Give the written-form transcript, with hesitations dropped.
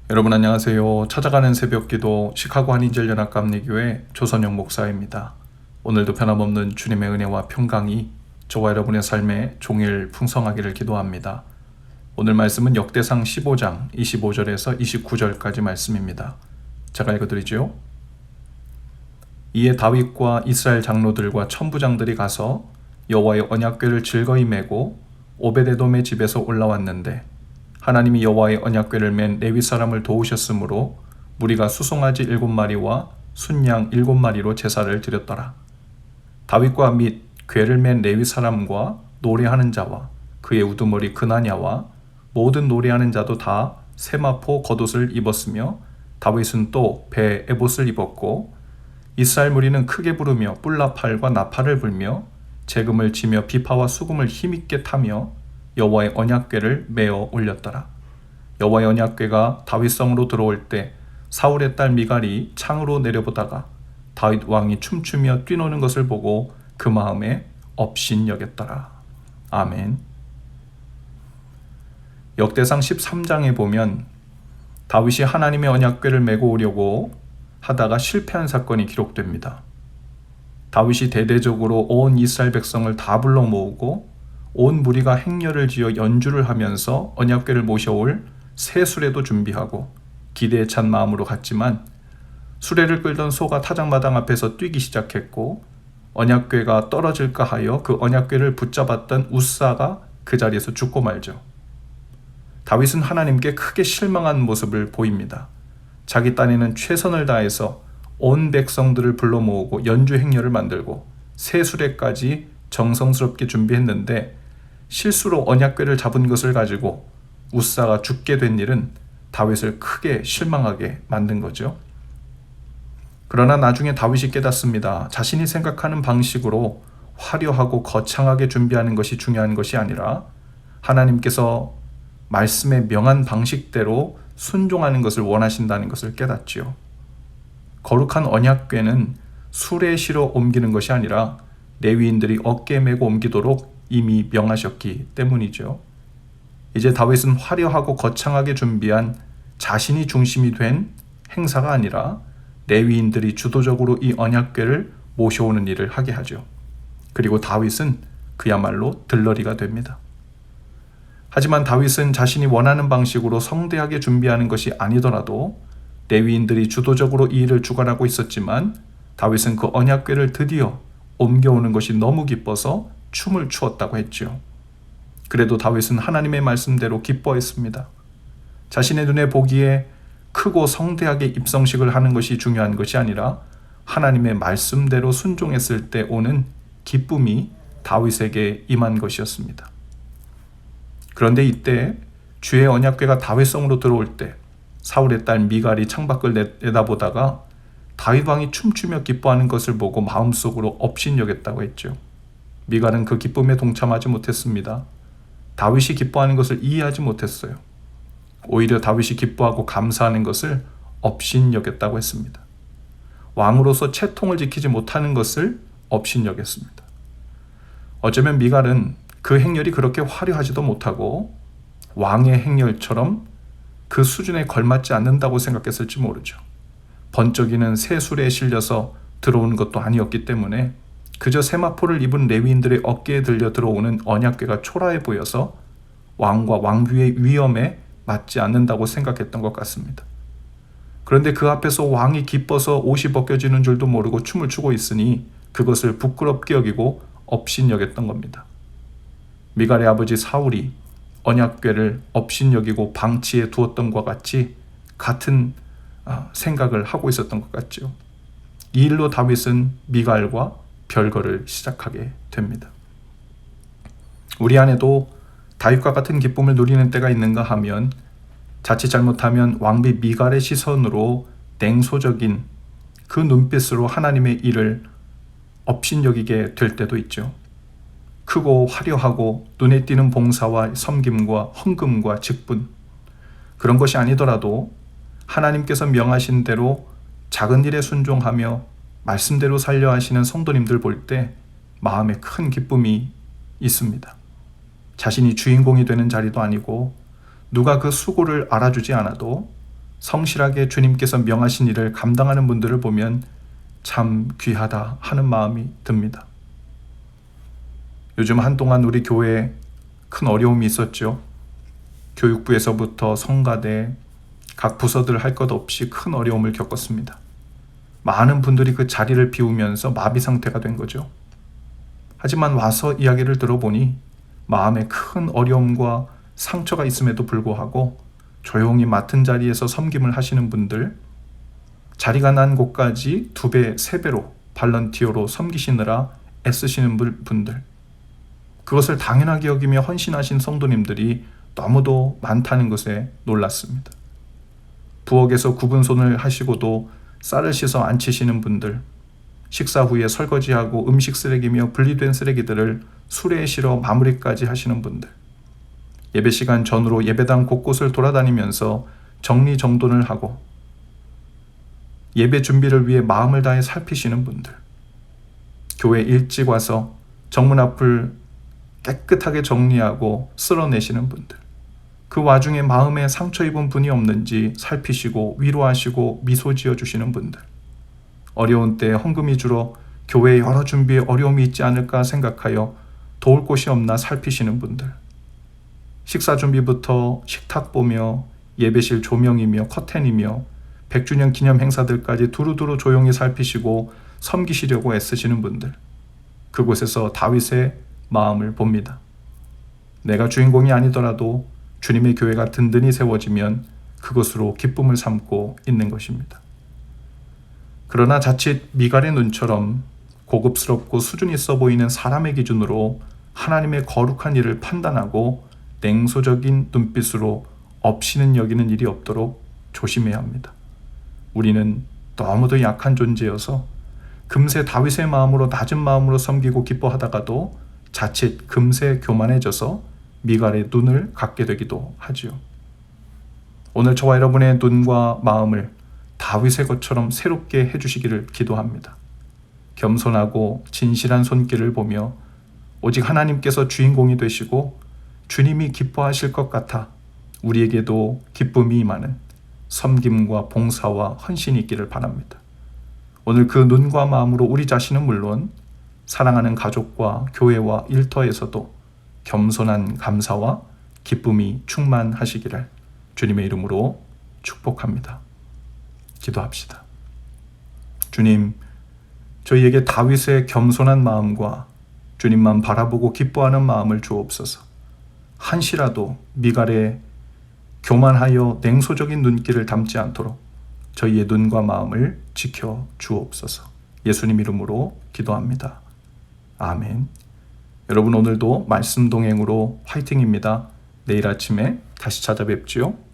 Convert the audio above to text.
여러분 안녕하세요. 찾아가는 새벽기도 시카고 한인절연합감리교회 조선영 목사입니다. 오늘도 변함없는 주님의 은혜와 평강이 저와 여러분의 삶에 종일 풍성하기를 기도합니다. 오늘 말씀은 역대상 15장 25절에서 29절까지 말씀입니다. 제가 읽어드리죠. 이에 다윗과 이스라엘 장로들과 천부장들이 가서 여호와의 언약궤를 즐거이 메고 오베데돔의 집에서 올라왔는데 하나님이 여호와의 언약궤를 맨 레위 사람을 도우셨으므로 무리가 수송아지 7마리와 순양 7마리로 제사를 드렸더라. 다윗과 및 궤를 맨 레위 사람과 노래하는 자와 그의 우두머리 그나냐와 모든 노래하는 자도 다 세마포 겉옷을 입었으며 다윗은 또 배 에봇을 입었고 이스라엘 무리는 크게 부르며 뿔나팔과 나팔을 불며 재금을 치며 비파와 수금을 힘있게 타며 여호와의 언약궤를 메어 올렸더라. 여호와의 언약궤가 다윗성으로 들어올 때 사울의 딸 미갈이 창으로 내려보다가 다윗 왕이 춤추며 뛰노는 것을 보고 그 마음에 업신여겼더라. 아멘. 역대상 13장에 보면 다윗이 하나님의 언약궤를 메고 오려고 하다가 실패한 사건이 기록됩니다. 다윗이 대대적으로 온 이스라엘 백성을 다 불러 모으고 온 무리가 행렬을 지어 연주를 하면서 언약궤를 모셔올 새 수레도 준비하고 기대에 찬 마음으로 갔지만 수레를 끌던 소가 타작마당 앞에서 뛰기 시작했고 언약궤가 떨어질까 하여 그 언약궤를 붙잡았던 웃사가 그 자리에서 죽고 말죠. 다윗은 하나님께 크게 실망한 모습을 보입니다. 자기 딴에는 최선을 다해서 온 백성들을 불러 모으고 연주 행렬을 만들고 새 수레까지 정성스럽게 준비했는데 실수로 언약궤를 잡은 것을 가지고 웃사가 죽게 된 일은 다윗을 크게 실망하게 만든 거죠. 그러나 나중에 다윗이 깨닫습니다. 자신이 생각하는 방식으로 화려하고 거창하게 준비하는 것이 중요한 것이 아니라 하나님께서 말씀에 명한 방식대로 순종하는 것을 원하신다는 것을 깨닫지요. 거룩한 언약궤는 수레에 실어 옮기는 것이 아니라 레위인들이 어깨에 메고 옮기도록 이미 명하셨기 때문이죠. 이제 다윗은 화려하고 거창하게 준비한 자신이 중심이 된 행사가 아니라 레위인들이 주도적으로 이 언약궤를 모셔오는 일을 하게 하죠. 그리고 다윗은 그야말로 들러리가 됩니다. 하지만 다윗은 자신이 원하는 방식으로 성대하게 준비하는 것이 아니더라도 레위인들이 주도적으로 이 일을 주관하고 있었지만 다윗은 그 언약궤를 드디어 옮겨오는 것이 너무 기뻐서 춤을 추었다고 했죠. 그래도 다윗은 하나님의 말씀대로 기뻐했습니다. 자신의 눈에 보기에 크고 성대하게 입성식을 하는 것이 중요한 것이 아니라 하나님의 말씀대로 순종했을 때 오는 기쁨이 다윗에게 임한 것이었습니다. 그런데 이때 주의 언약궤가 다윗성으로 들어올 때 사울의 딸 미갈이 창밖을 내다보다가 다윗 왕이 춤추며 기뻐하는 것을 보고 마음속으로 업신여겼다고 했죠. 미갈은 그 기쁨에 동참하지 못했습니다. 다윗이 기뻐하는 것을 이해하지 못했어요. 오히려 다윗이 기뻐하고 감사하는 것을 업신여겼다고 했습니다. 왕으로서 채통을 지키지 못하는 것을 업신여겼습니다. 어쩌면 미갈은 그 행렬이 그렇게 화려하지도 못하고 왕의 행렬처럼 그 수준에 걸맞지 않는다고 생각했을지 모르죠. 번쩍이는 새 수레에 실려서 들어오는 것도 아니었기 때문에 그저 세마포를 입은 레위인들의 어깨에 들려 들어오는 언약궤가 초라해 보여서 왕과 왕비의 위엄에 맞지 않는다고 생각했던 것 같습니다. 그런데 그 앞에서 왕이 기뻐서 옷이 벗겨지는 줄도 모르고 춤을 추고 있으니 그것을 부끄럽게 여기고 업신여겼던 겁니다. 미갈의 아버지 사울이 언약궤를 업신여기고 방치해 두었던 것과 같이 같은 생각을 하고 있었던 것 같죠. 이 일로 다윗은 미갈과 별거를 시작하게 됩니다. 우리 안에도 다윗과 같은 기쁨을 누리는 때가 있는가 하면 자칫 잘못하면 왕비 미갈의 시선으로 냉소적인 그 눈빛으로 하나님의 일을 업신여기게 될 때도 있죠. 크고 화려하고 눈에 띄는 봉사와 섬김과 헌금과 직분, 그런 것이 아니더라도 하나님께서 명하신 대로 작은 일에 순종하며 말씀대로 살려 하시는 성도님들 볼 때 마음에 큰 기쁨이 있습니다. 자신이 주인공이 되는 자리도 아니고 누가 그 수고를 알아주지 않아도 성실하게 주님께서 명하신 일을 감당하는 분들을 보면 참 귀하다 하는 마음이 듭니다. 요즘 한동안 우리 교회에 큰 어려움이 있었죠. 교육부에서부터 성가대, 각 부서들 할 것 없이 큰 어려움을 겪었습니다. 많은 분들이 그 자리를 비우면서 마비 상태가 된 거죠. 하지만 와서 이야기를 들어보니 마음에 큰 어려움과 상처가 있음에도 불구하고 조용히 맡은 자리에서 섬김을 하시는 분들, 자리가 난 곳까지 2배, 3배로 발런티어로 섬기시느라 애쓰시는 분들, 그것을 당연하게 여기며 헌신하신 성도님들이 너무도 많다는 것에 놀랐습니다. 부엌에서 굽은 손을 하시고도 쌀을 씻어 안 치시는 분들, 식사 후에 설거지하고 음식 쓰레기며 분리된 쓰레기들을 수레에 실어 마무리까지 하시는 분들, 예배 시간 전후로 예배당 곳곳을 돌아다니면서 정리정돈을 하고 예배 준비를 위해 마음을 다해 살피시는 분들, 교회 일찍 와서 정문 앞을 깨끗하게 정리하고 쓸어내시는 분들, 그 와중에 마음에 상처 입은 분이 없는지 살피시고 위로하시고 미소 지어주시는 분들, 어려운 때 헌금이 줄어 교회 여러 준비에 어려움이 있지 않을까 생각하여 도울 곳이 없나 살피시는 분들, 식사 준비부터 식탁 보며 예배실 조명이며 커튼이며 100주년 기념 행사들까지 두루두루 조용히 살피시고 섬기시려고 애쓰시는 분들, 그곳에서 다윗의 마음을 봅니다. 내가 주인공이 아니더라도 주님의 교회가 든든히 세워지면 그것으로 기쁨을 삼고 있는 것입니다. 그러나 자칫 미갈의 눈처럼 고급스럽고 수준 있어 보이는 사람의 기준으로 하나님의 거룩한 일을 판단하고 냉소적인 눈빛으로 없이는 여기는 일이 없도록 조심해야 합니다. 우리는 너무도 약한 존재여서 금세 다윗의 마음으로 낮은 마음으로 섬기고 기뻐하다가도 자칫 금세 교만해져서 미갈의 눈을 갖게 되기도 하지요. 오늘 저와 여러분의 눈과 마음을 다윗의 것처럼 새롭게 해주시기를 기도합니다. 겸손하고 진실한 손길을 보며 오직 하나님께서 주인공이 되시고 주님이 기뻐하실 것 같아 우리에게도 기쁨이 임하는 섬김과 봉사와 헌신이 있기를 바랍니다. 오늘 그 눈과 마음으로 우리 자신은 물론 사랑하는 가족과 교회와 일터에서도 겸손한 감사와 기쁨이 충만하시기를 주님의 이름으로 축복합니다. 기도합시다. 주님, 저희에게 다윗의 겸손한 마음과 주님만 바라보고 기뻐하는 마음을 주옵소서. 한시라도 미갈의 교만하여 냉소적인 눈길을 담지 않도록 저희의 눈과 마음을 지켜 주옵소서. 예수님 이름으로 기도합니다. 아멘. 여러분 오늘도 말씀 동행으로 화이팅입니다. 내일 아침에 다시 찾아뵙지요.